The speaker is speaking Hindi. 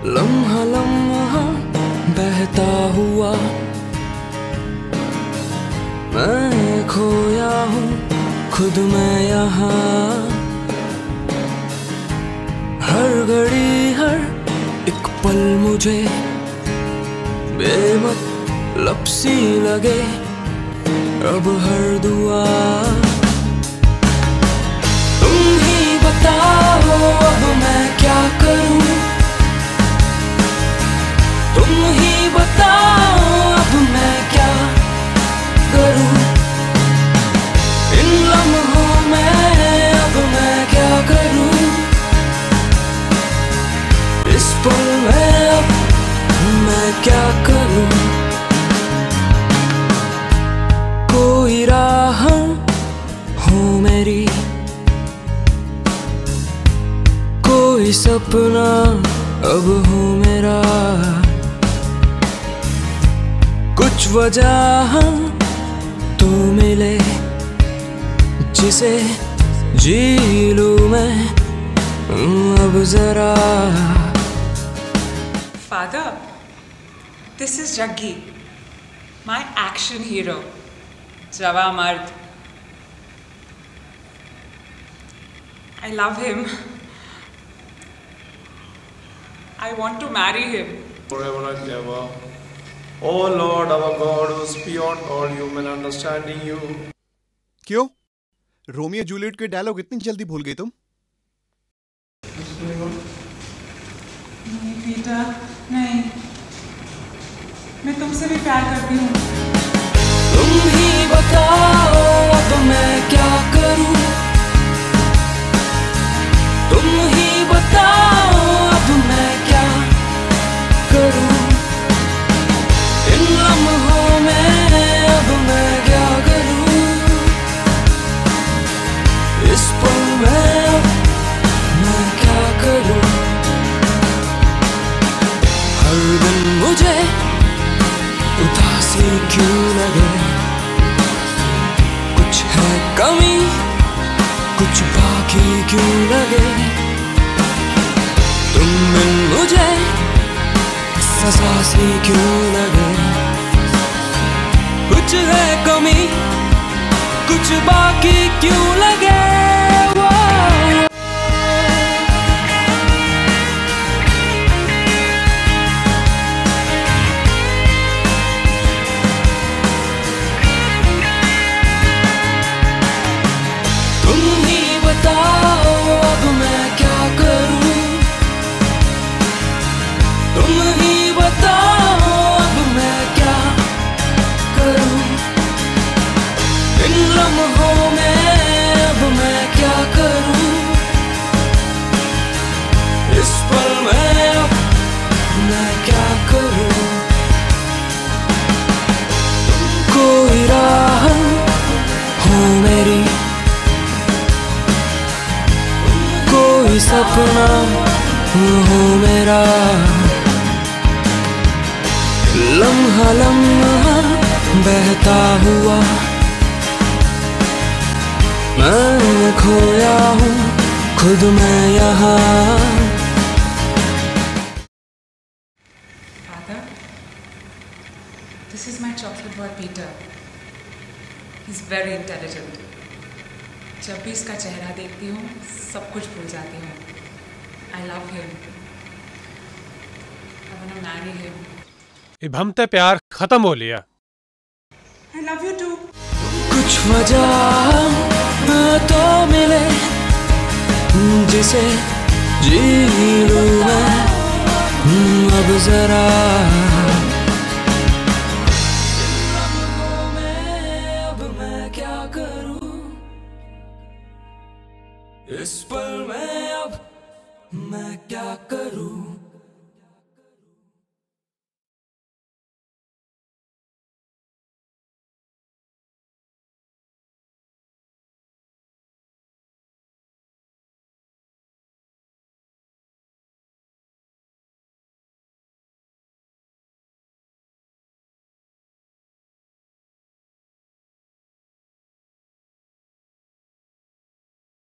लम्हा लम्हा बहता हुआ मैं खोया हूँ खुद में यहाँ। हर घड़ी हर एक पल मुझे बेमतलब सी लगे, अब हर दुआ तुम ही बताओ अब मैं क्या करूं। तुम ही बताओ अब मैं क्या करूं। इन लम्हों में अब मैं क्या करूं। इस पल में अब मैं क्या करूं। कोई राह हो मेरी, कोई सपना अब हो मेरा। कुछ वजह तो मिले जिसे जी लूं मैं अब जरा। Father, this is Jaggi, my action hero, Java Mard. I love him. I want to marry him. Forever and ever. Oh Lord, our God, who is beyond all human understanding you. क्यों? रोमियो जूलियट के डायलॉग इतनी जल्दी भूल गई तुम? नहीं पीटर, नहीं। मैं तुमसे भी प्यार करती हूँ। तुम ही बताओ अब मैं क्या करूँ। तुम ही बताओ अब मैं क्या करूँ। इन लम्हों में अब मैं क्या करूँ। इस पल में अब मैं क्या करूँ। हर दिन मुझे उदासी क्यों लगे। कुछ है कमी कुछ बाकी क्यों लगे। तुम बिन मुझे सजा सी क्यों लगे। कुछ है कमी कुछ बाकी क्यों लगे। तुम ही बताओ अब मैं क्या करूं। तुम ही बताओ अब मैं क्या करूं। इन लम्हों में अब मैं क्या करूं। इस पल में अब मैं क्या करूं। कोई राह हो मेरी, कोई सपना हो मेरा। लम्हा लम्हा बहता हुआ मैं खोया हूँ खुद में यहाँ। Father, this is my chocolate boy Peter. He's very intelligent. जब भी इसका चेहरा देखती हूँ सब कुछ भूल जाती हूँ। I love him. I wanna marry him. अब हम ते प्यार खत्म हो लिया। I love you too. कुछ वजह तो मिले जिसे जी लूं मैं अब जरा। अब मैं क्या करूं। इस पल में अब मैं क्या करूं।